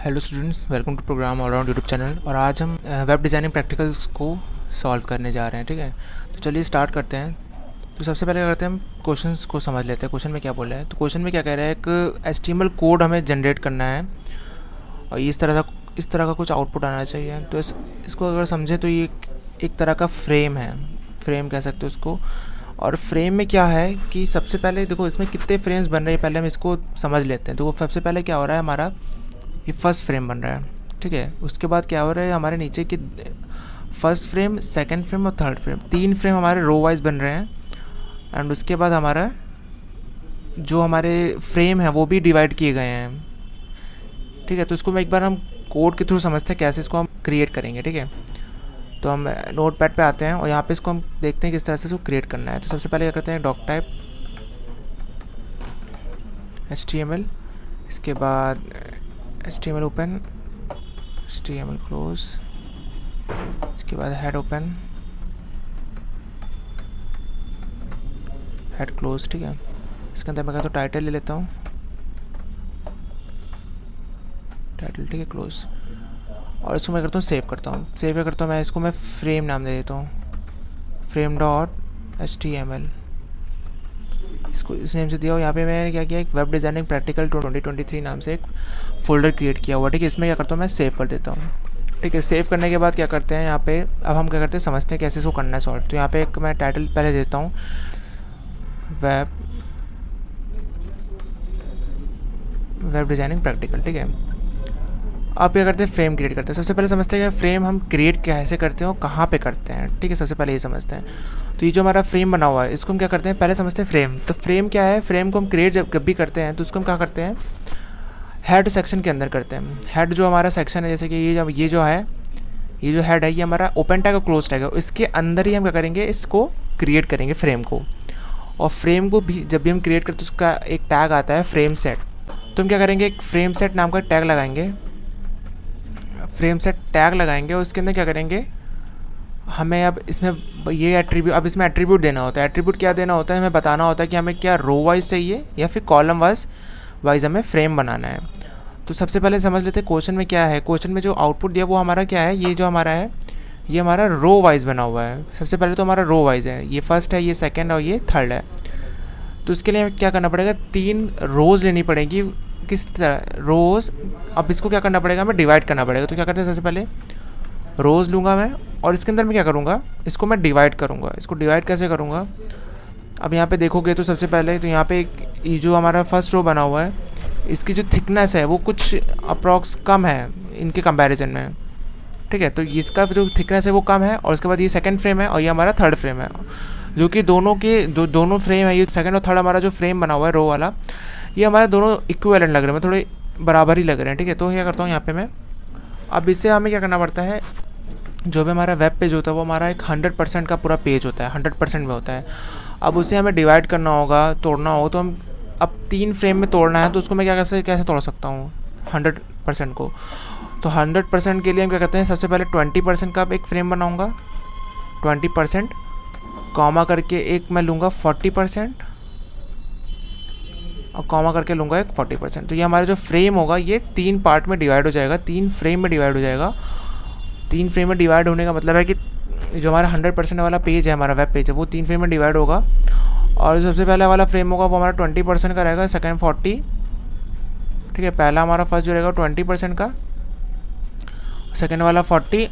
Hello students, welcome to program all round YouTube channel. और आज हम वेब डिज़ाइनिंग प्रैक्टिकल्स को सॉल्व करने जा रहे हैं। ठीक है, तो चलिए स्टार्ट करते हैं। तो सबसे पहले क्या करते हैं, हम क्वेश्चंस को समझ लेते हैं। क्वेश्चन में क्या बोला है, तो क्वेश्चन में क्या कह रहा है, एक HTML कोड हमें जनरेट करना है और इस तरह का कुछ आउटपुट आना चाहिए। तो इसको अगर समझे तो ये एक तरह का फ्रेम है, फ्रेम कह सकते हो उसको। और फ्रेम में क्या है कि सबसे पहले देखो इसमें कितने फ्रेम्स बन रहे हैं, पहले हम इसको समझ लेते हैं। तो सबसे पहले क्या हो रहा है, हमारा ये फर्स्ट फ्रेम बन रहा है। ठीक है, उसके बाद क्या हो रहा है, हमारे नीचे की फर्स्ट फ्रेम, सेकंड फ्रेम और थर्ड फ्रेम, 3 फ्रेम हमारे रो वाइज बन रहे हैं। एंड उसके बाद हमारा जो हमारे फ्रेम है वो भी डिवाइड किए गए हैं। ठीक है, तो इसको एक बार हम कोड के थ्रू समझते हैं कैसे इसको हम क्रिएट करेंगे। ठीक है, तो हम नोट पैड पर आते हैं और यहाँ पर इसको हम देखते हैं किस तरह से इसको क्रिएट करना है। तो सबसे पहले क्या करते हैं, डॉक टाइप HTML, इसके बाद HTML ओपन, HTML क्लोज, इसके बाद हेड ओपन, हेड क्लोज। ठीक है, इसके अंदर मैं कहता हूँ टाइटल ले लेता हूँ, टाइटल। ठीक है, क्लोज। और इसको मैं करता हूँ सेव करता हूँ। सेव क्या करता हूँ मैं, इसको मैं फ्रेम नाम दे देता हूँ, फ्रेम डॉट HTML। इसको इस नेम से दिया। और यहाँ पे मैंने क्या किया, एक वेब डिज़ाइनिंग प्रैक्टिकल 2023 नाम से एक फ़ोल्डर क्रिएट किया हुआ। ठीक है, इसमें क्या करता हूँ मैं, सेव कर देता हूँ। ठीक है, सेव करने के बाद क्या करते हैं, यहाँ पे अब हम क्या करते हैं, समझते हैं कैसे इसको करना है सॉल्व। तो यहाँ पे एक मैं टाइटल पहले देता हूँ, वेब डिज़ाइनिंग प्रैक्टिकल। ठीक है, अब क्या करते हैं, फ्रेम क्रिएट करते हैं। सबसे पहले समझते हैं कि फ्रेम हम क्रिएट कैसे करते हैं और कहाँ पे करते हैं। ठीक है, सबसे पहले ये समझते हैं। तो ये जो हमारा फ्रेम बना हुआ है, इसको हम क्या करते हैं, पहले समझते हैं फ्रेम। तो फ्रेम क्या है, फ्रेम को हम क्रिएट जब भी करते हैं तो उसको हम क्या करते हैं, हेड सेक्शन के अंदर करते हैं। हेड जो हमारा सेक्शन है, जैसे कि ये जो है, ये जो हेड है, ये हमारा ओपन टैग और क्लोज टैग है, इसके अंदर ही हम क्या करेंगे, इसको क्रिएट करेंगे फ्रेम को। और फ्रेम को भी जब भी हम क्रिएट करते हैं उसका एक टैग आता है फ्रेम सेट। तो हम क्या करेंगे, एक फ्रेम सेट नाम का टैग लगाएंगे, फ्रेम सेट टैग लगाएंगे। और उसके अंदर क्या करेंगे, हमें अब इसमें ये एट्रीब्यूट, अब इसमें एट्रीब्यूट देना होता है। एट्रीब्यूट क्या देना होता है, हमें बताना होता है कि हमें क्या रो वाइज चाहिए या फिर कॉलम वाइज हमें फ्रेम बनाना है। तो सबसे पहले समझ लेते हैं क्वेश्चन में क्या है। क्वेश्चन में जो आउटपुट दिया वो हमारा क्या है, ये जो हमारा है, ये हमारा रो वाइज बना हुआ है। सबसे पहले तो हमारा रो वाइज है, ये फर्स्ट है, ये सेकंड और ये थर्ड है। तो इसके लिए हमें क्या करना पड़ेगा, 3 रोज़ लेनी पड़ेगी। किस तरह रोज़, अब इसको क्या करना पड़ेगा, हमें डिवाइड करना पड़ेगा। तो क्या करते हैं, सबसे पहले रोज़ लूँगा मैं और इसके अंदर मैं क्या करूँगा, इसको मैं डिवाइड करूँगा। इसको डिवाइड कैसे करूँगा, अब यहाँ पे देखोगे तो सबसे पहले तो यहाँ पे ये जो हमारा फर्स्ट रो बना हुआ है, इसकी जो थिकनेस है वो कुछ अप्रॉक्स कम है इनके कंपैरिजन में। ठीक है, तो इसका जो थिकनेस है वो कम है। और उसके बाद ये सेकंड फ्रेम है और ये हमारा थर्ड फ्रेम है, जो कि दोनों फ्रेम है, ये सेकंड और थर्ड हमारा जो फ्रेम बना हुआ है रो वाला, ये हमारे दोनों इक्विवेलेंट लग रहे हैं, थोड़े बराबर ही लग रहे हैं। ठीक है, तो क्या करता हूँ यहाँ पे मैं, अब इससे हमें क्या करना पड़ता है, जो भी हमारा वेब पेज होता है वो हमारा एक 100% का पूरा पेज होता है, 100% में होता है। अब उसे हमें डिवाइड करना होगा, तोड़ना होगा। तो हम अब 3 फ्रेम में तोड़ना है, तो उसको मैं कैसे तोड़ सकता हूँ 100% को। तो 100% के लिए हम क्या करते हैं, सबसे पहले 20% का एक फ्रेम बनाऊँगा, 20% कॉमा करके एक मैं लूँगा 40% और कॉमा करके लूँगा एक 40%। तो ये हमारा जो फ्रेम होगा ये 3 पार्ट में डिवाइड हो जाएगा, 3 फ्रेम में डिवाइड हो जाएगा। 3 फ्रेम में डिवाइड होने का मतलब है कि जो हमारा 100% वाला पेज है, हमारा वेब पेज है, वो 3 फ्रेम में डिवाइड होगा। और जो सबसे पहले वाला फ्रेम होगा वो हमारा 20% का रहेगा, सेकंड 40। ठीक है, पहला हमारा फर्स्ट जो रहेगा 20% का, सेकंड वाला 40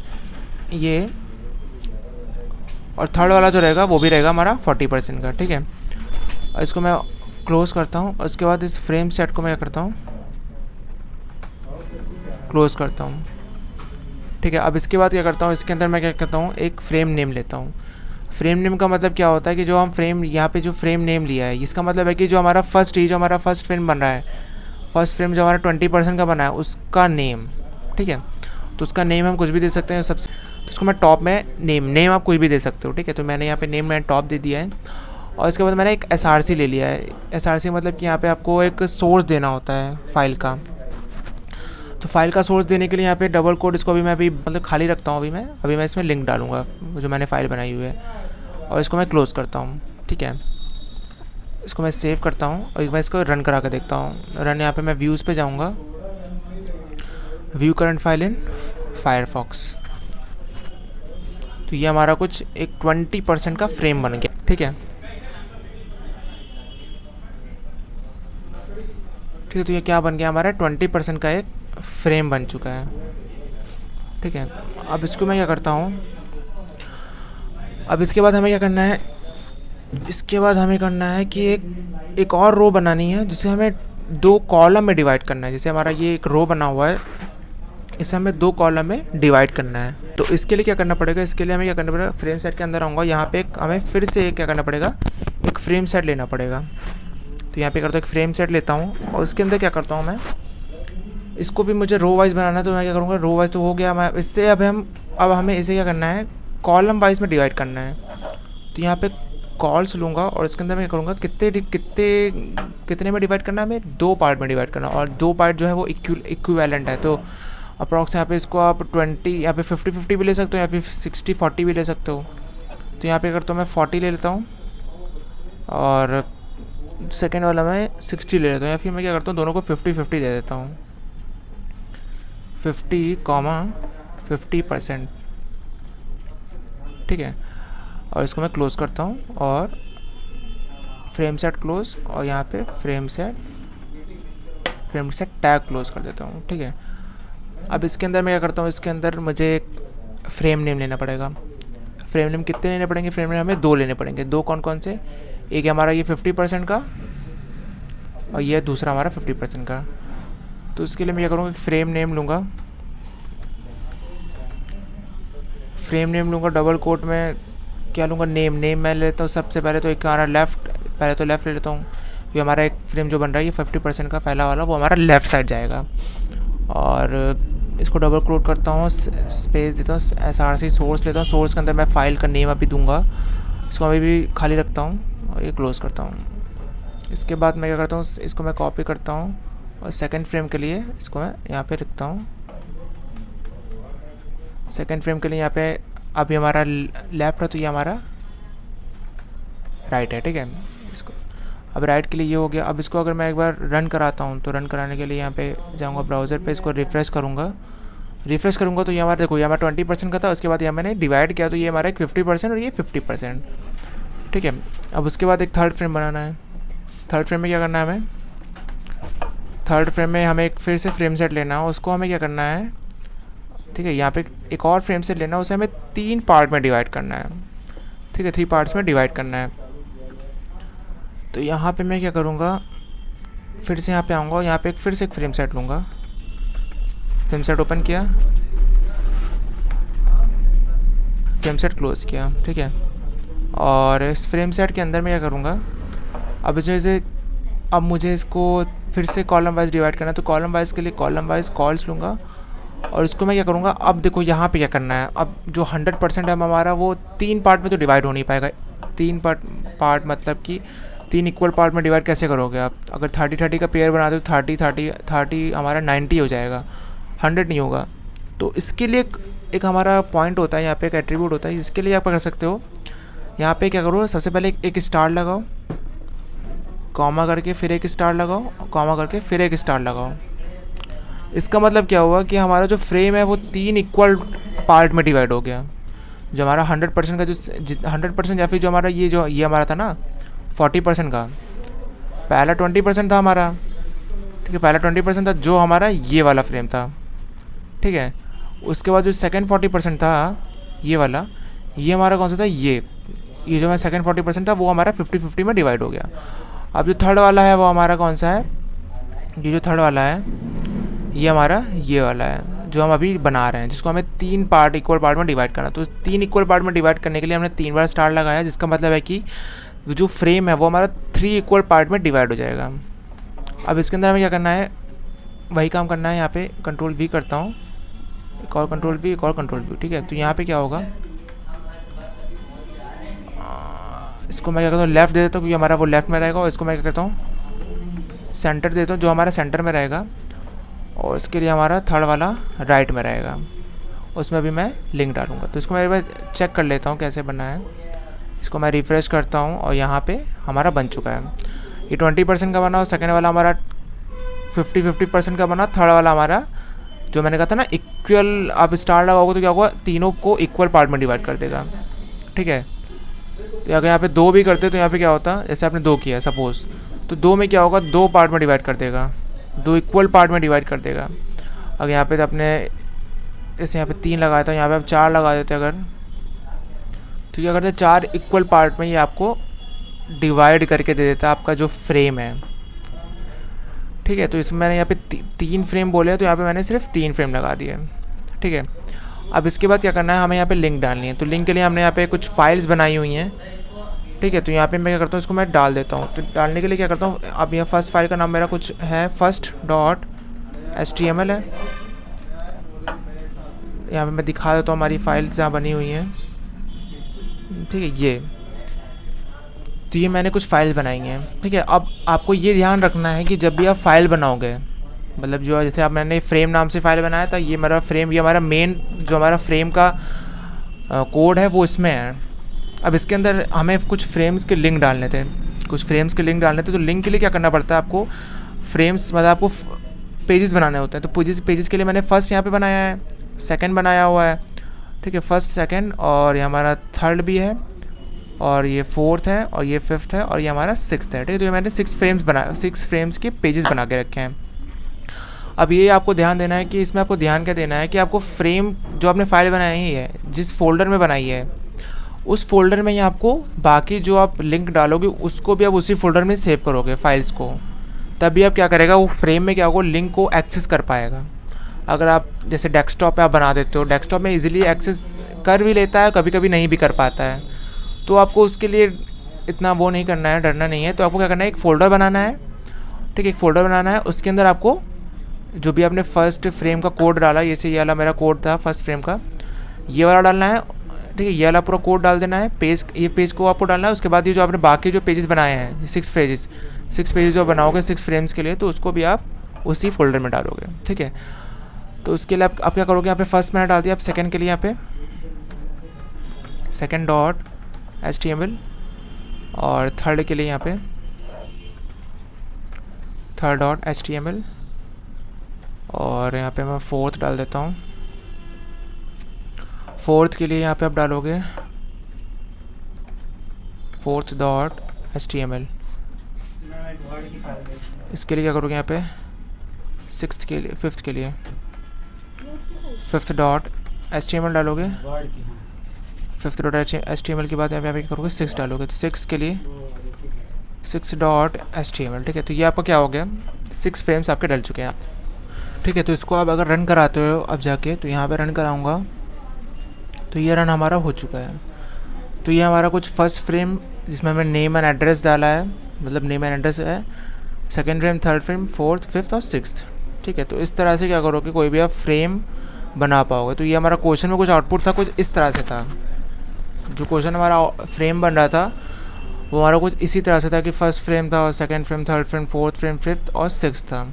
ये, और थर्ड वाला जो रहेगा वो भी रहेगा हमारा 40% का। ठीक है, और इसको मैं क्लोज़ करता हूँ। और उसके बाद इस फ्रेम सेट को मैं क्या करता हूँ, क्लोज़ करता हूँ। ठीक है, अब इसके बाद क्या करता हूँ, इसके अंदर मैं क्या करता हूँ, एक फ्रेम नेम लेता हूँ। फ्रेम नेम का मतलब क्या होता है कि जो हम फ्रेम यहाँ पे जो फ्रेम नेम लिया है, इसका मतलब है कि जो हमारा फर्स्ट फ्रेम बन रहा है, फर्स्ट फ्रेम जो हमारा 20% का बना है उसका नेम। ठीक है, तो उसका नेम हम कुछ भी दे सकते हैं सबसे। तो उसको मैं टॉप में नेम आप कोई भी दे सकते हो। ठीक है, तो मैंने यहाँ पे नेम मैंने टॉप दे दिया है। और इसके बाद मैंने एक SRC ले लिया है। SRC मतलब कि यहाँ पे आपको एक सोर्स देना होता है फाइल का। तो फाइल का सोर्स देने के लिए यहाँ पे डबल कोड, इसको अभी मैं मतलब खाली रखता हूँ। अभी मैं इसमें लिंक डालूंगा जो मैंने फाइल बनाई हुई है, और इसको मैं क्लोज़ करता हूँ। ठीक है, इसको मैं सेव करता हूँ और मैं इसको रन करा के देखता हूँ। रन, यहाँ पे मैं व्यूज़ पे जाऊँगा, view current file in Firefox. तो ये हमारा कुछ एक 20% का फ्रेम बन गया, ठीक है। ठीक है, तो ये क्या बन गया हमारा 20% का एक फ्रेम बन चुका है, ठीक है। अब इसको मैं क्या करता हूँ, अब इसके बाद हमें क्या करना है, इसके बाद हमें करना है कि एक और रो बनानी है जिसे हमें 2 कॉलम में डिवाइड करना है। जैसे हमारा ये एक रो बना हुआ है, इसे हमें 2 कॉलम में डिवाइड करना है। तो इसके लिए क्या करना पड़ेगा, इसके लिए हमें क्या करना पड़ेगा, फ्रेम सेट के अंदर आऊँगा, यहाँ पे हमें फिर से क्या करना पड़ेगा, एक फ्रेम सेट लेना पड़ेगा। तो यहाँ पे करता हूँ एक फ्रेम सेट लेता हूँ और उसके अंदर क्या करता हूँ मैं, इसको भी मुझे रो वाइज बनाना है। तो मैं क्या करूँगा, रो वाइज तो हो गया, मैं इससे अब हमें इसे क्या करना है, कॉलम वाइज में डिवाइड करना है। तो यहाँ पे कॉल्स लूँगा और इसके अंदर मैं क्या करूँगा, कितने में डिवाइड करना है, हमें 2 पार्ट में डिवाइड करना, और 2 पार्ट जो है वो इक्विवेलेंट है। तो अप्रॉक्स यहाँ पे इसको आप 20 यहाँ पे 50-50 भी ले सकते हो या फिर 60-40 भी ले सकते हो। तो यहाँ पे करता हूँ मैं 40 ले लेता हूँ और सेकेंड वाला मैं 60 ले लेता हूँ, या फिर मैं क्या करता हूँ दोनों को 50-50 दे देता हूँ, 50,50%, ठीक है। और इसको मैं क्लोज़ करता हूँ और फ्रेम सेट क्लोज, और यहाँ पे फ्रेम सेट टैग क्लोज कर देता हूँ, ठीक है। अब इसके अंदर मैं क्या करता हूँ, इसके अंदर मुझे एक फ्रेम नेम लेना पड़ेगा। फ्रेम नेम कितने लेने पड़ेंगे, फ्रेम नेम हमें 2 लेने पड़ेंगे। 2 कौन कौन से, एक है हमारा ये 50% का और ये दूसरा हमारा 50% का। तो उसके लिए मैं क्या करूँगा, फ्रेम नेम लूँगा, डबल कोट में क्या लूँगा, नेम मैं ले लेता हूँ सबसे पहले। तो एक हमारा पहले तो लेफ़्ट ले लेता हूँ, ये हमारा एक फ्रेम जो बन रहा है ये 50% का पहला वाला, वो हमारा लेफ़्ट साइड जाएगा। और इसको डबल क्लोट करता हूँ, स्पेस देता हूँ, src सोर्स लेता हूँ, सोर्स के अंदर मैं फाइल का नेम अभी दूंगा, इसको अभी भी खाली रखता हूँ और ये क्लोज़ करता हूँ। इसके बाद मैं क्या करता हूँ, इसको मैं कॉपी करता हूँ और सेकंड फ्रेम के लिए इसको मैं यहाँ पे रखता हूँ। सेकंड फ्रेम के लिए यहाँ पे अभी हमारा लेफ्ट है तो ये हमारा राइट है, ठीक है। इसको अब राइट के लिए ये हो गया। अब इसको अगर मैं एक बार रन कराता हूँ तो रन कराने के लिए यहाँ पे जाऊँगा ब्राउज़र पे, इसको रिफ़्रेश करूँगा तो ये हमारा देखो ये हमारा 20% का था, उसके बाद यहाँ मैंने डिवाइड किया तो ये हमारा एक 50% और ये 50%, ठीक है। अब उसके बाद एक थर्ड फ्रेम बनाना है। थर्ड फ्रेम में क्या करना है हमें, थर्ड फ्रेम में हमें एक फिर से फ्रेम सेट लेना है, उसको हमें क्या करना है, ठीक है। यहाँ पे एक और फ्रेम सेट लेना है, उसे हमें 3 पार्ट में डिवाइड करना है, ठीक है, 3 पार्ट्स में डिवाइड करना है। तो यहाँ पे मैं क्या करूँगा, फिर से यहाँ पे आऊँगा, यहाँ पे फिर से एक फ्रेम सेट लूँगा, फ्रेम सेट ओपन किया, फ्रेम सेट क्लोज किया, ठीक है। और इस फ्रेम सेट के अंदर मैं क्या करूँगा, अब मुझे इसको फिर से कॉलम वाइज डिवाइड करना है। तो कॉलम वाइज के लिए कॉलम वाइज कॉल्स लूँगा और इसको मैं क्या करूँगा, अब देखो यहाँ पे क्या करना है, अब जो 100% है हमारा वो 3 पार्ट में तो डिवाइड हो नहीं पाएगा। 3 पार्ट मतलब कि 3 इक्वल पार्ट में डिवाइड कैसे करोगे आप, अगर 30-30 का पेयर बना दो तो 30 हमारा 90 हो जाएगा, 100 नहीं होगा। तो इसके लिए एक हमारा पॉइंट होता है, यहाँ पे एक एट्रीब्यूट होता है, जिसके लिए आप कर सकते हो। यहाँ पे क्या करो, सबसे पहले एक स्टार लगाओ, कॉमा करके फिर एक स्टार लगाओ, कॉमा करके फिर एक स्टार लगाओ। इसका मतलब क्या हुआ कि हमारा जो फ्रेम है वो 3 इक्वल पार्ट में डिवाइड हो गया। जो हमारा 100% का जो 100% या फिर जो हमारा ये हमारा था ना 40% का, पहला 20% था हमारा, ठीक है, पहला 20% था जो हमारा ये वाला फ्रेम था, ठीक है। उसके बाद जो सेकंड 40% था ये वाला, ये हमारा कौन सा था, ये जो हमारा सेकंड 40% था वो हमारा 50-50 में डिवाइड हो गया। अब जो थर्ड वाला है वो हमारा कौन सा है, ये जो थर्ड वाला है ये हमारा ये वाला है जो हम अभी बना रहे हैं, जिसको हमें 3 पार्ट इक्वल पार्ट में डिवाइड करना। तो 3 इक्वल पार्ट में डिवाइड करने के लिए हमने 3 बार स्टार लगाया, जिसका मतलब है कि जो फ्रेम है वो हमारा 3 इक्वल पार्ट में डिवाइड हो जाएगा। अब इसके अंदर हमें क्या करना है, वही काम करना है। यहाँ पे कंट्रोल V करता हूँ, एक और कंट्रोल V, एक और कंट्रोल V, ठीक है। तो यहाँ पे क्या होगा, इसको मैं क्या करता हूँ लेफ़्ट दे देता हूँ क्योंकि हमारा वो लेफ़्ट में रहेगा, और इसको मैं क्या करता हूँ सेंटर देता हूँ जो हमारा सेंटर में रहेगा, और इसके लिए हमारा थर्ड वाला राइट में रहेगा, उसमें अभी मैं लिंक डालूँगा। तो इसको मैं एक बार चेक कर लेता हूँ कैसे बना है। इसको मैं रिफ़्रेश करता हूँ और यहाँ पे हमारा बन चुका है। ये 20% का बना और सेकेंड वाला हमारा 50-50% का बना, थर्ड वाला हमारा जो मैंने कहा था ना इक्वल, आप स्टार लगाओगे तो क्या होगा, तीनों को इक्वल पार्ट में डिवाइड कर देगा, ठीक है। तो अगर यहाँ पे 2 भी करते तो यहाँ पे क्या होता, जैसे आपने 2 किया सपोज, तो 2 में क्या होगा, 2 पार्ट में डिवाइड कर देगा, 2 इक्वल पार्ट में डिवाइड कर देगा। अगर यहाँ पे तो अपने जैसे यहाँ पे 3 लगाया था, यहाँ पे आप 4 लगा देते अगर, तो क्या करते 4 इक्वल पार्ट में ये आपको डिवाइड करके दे देता आपका जो फ्रेम है, ठीक है। तो इसमें मैंने यहाँ पे 3 फ्रेम बोले, तो यहाँ पे मैंने सिर्फ 3 फ्रेम लगा दिए, ठीक है। अब इसके बाद क्या करना है, हमें यहाँ पे लिंक डालनी है। तो लिंक के लिए हमने यहाँ पे कुछ फाइल्स बनाई हुई हैं, ठीक है। तो यहाँ पे मैं क्या करता हूँ, इसको मैं डाल देता हूँ। तो डालने के लिए क्या करता हूँ, अब यह फर्स्ट फाइल का नाम मेरा कुछ है first.html है। यहाँ पे मैं दिखा देता हूँ हमारी फाइल्स जहाँ बनी हुई हैं, ठीक है। ये तो ये मैंने कुछ फाइल्स बनाई हैं, ठीक है। अब आपको ये ध्यान रखना है कि जब भी आप फाइल बनाओगे, मतलब जो जैसे आप मैंने फ्रेम नाम से फाइल बनाया था, ये मेरा फ्रेम, ये हमारा मेन जो हमारा फ्रेम का कोड है वो इसमें है। अब इसके अंदर हमें कुछ फ्रेम्स के लिंक डालने थे, तो लिंक के लिए क्या करना पड़ता है आपको, फ्रेम्स मतलब आपको पेजेस बनाने होते हैं। तो पेजेस के लिए मैंने फर्स्ट यहाँ पे बनाया है, सेकंड बनाया हुआ है, ठीक है, फर्स्ट सेकंड, और ये हमारा थर्ड भी है, और ये फोर्थ है, और ये फिफ्थ है, और ये हमारा सिक्स्थ है, ठीक है। तो ये मैंने 6 फ्रेम्स के पेजेस बना के रखे हैं। अब ये आपको ध्यान देना है कि इसमें आपको ध्यान क्या देना है कि आपको फ्रेम जो आपने फाइल बनाई है, जिस फोल्डर में बनाई है, उस फोल्डर में ही आपको बाकी जो आप लिंक डालोगे उसको भी आप उसी फोल्डर में सेव करोगे फाइल्स को, तभी आप क्या करेगा, वो फ्रेम में क्या होगा, लिंक को एक्सेस कर पाएगा। अगर आप जैसे डेस्कटॉप पे आप बना देते हो, डेस्कटॉप में इजीली एक्सेस कर भी लेता है, कभी कभी नहीं भी कर पाता है, तो आपको उसके लिए इतना वो नहीं करना है, डरना नहीं है। तो आपको क्या करना है, एक फ़ोल्डर बनाना है, ठीक है, एक फ़ोल्डर बनाना है। उसके अंदर आपको जो भी आपने फर्स्ट फ्रेम का कोड डाला, जैसे ये वाला मेरा कोड था फर्स्ट फ्रेम का, ये वाला डालना है, ठीक है, ये वाला पूरा कोड डाल देना है, ये पेज को आपको डालना है। उसके बाद ये जो आपने बाकी जो पेजेस बनाए हैं, 6 पेजेस जो बनाओगे 6 फ्रेम्स के लिए, तो उसको भी आप उसी फोल्डर में डालोगे, ठीक है। तो उसके लिए आप क्या करोगे, यहाँ पे फर्स्ट मैंने डाल दिया, आप सेकंड के लिए यहाँ पे second.html, और थर्ड के लिए यहाँ पे third.html, और यहाँ पे मैं फोर्थ डाल देता हूँ। फोर्थ के लिए यहाँ पे आप डालोगे fourth.html। इसके लिए क्या करोगे, यहाँ पे फिफ्थ के लिए fifth.html डालोगे। fifth.html के बाद यहाँ पे क्या करोगे, 6 डालोगे, तो 6 के लिए 6.html, ठीक है। तो ये आपका क्या हो गया, 6 फ्रेम्स आपके डल चुके हैं, ठीक है। तो इसको आप अगर रन कराते हो अब जाके, तो यहाँ पे रन कराऊंगा, तो ये रन हमारा हो चुका है। तो ये हमारा कुछ फर्स्ट फ्रेम जिसमें हमें नेम एंड एड्रेस डाला है, मतलब नेम एंड एड्रेस है, second frame, third frame, fourth, fifth और सिक्स्थ, ठीक है। तो इस तरह से क्या करोगे, कोई भी आप फ्रेम बना पाओगे। तो ये हमारा क्वेश्चन में कुछ आउटपुट था, कुछ इस तरह से था। जो क्वेश्चन हमारा फ्रेम बन रहा था वो हमारा कुछ इसी तरह से था कि फर्स्ट फ्रेम था, और second frame, third frame, fourth frame, fifth और सिक्स्थ था।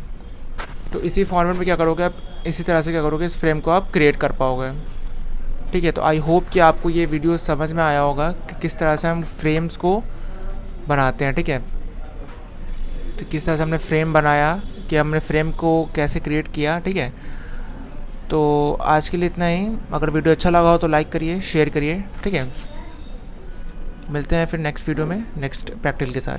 तो इसी फॉर्मेट में क्या करोगे आप, इसी तरह से क्या करोगे, इस फ्रेम को आप क्रिएट कर पाओगे, ठीक है। तो आई होप कि आपको ये वीडियो समझ में आया होगा कि किस तरह से हम फ्रेम्स को बनाते हैं, ठीक है। तो किस तरह से हमने फ्रेम बनाया, कि हमने फ्रेम को कैसे क्रिएट किया, ठीक है। तो आज के लिए इतना ही। अगर वीडियो अच्छा लगा हो तो लाइक करिए, शेयर करिए, ठीक है। मिलते हैं फिर नेक्स्ट वीडियो में नेक्स्ट प्रैक्टिकल के साथ।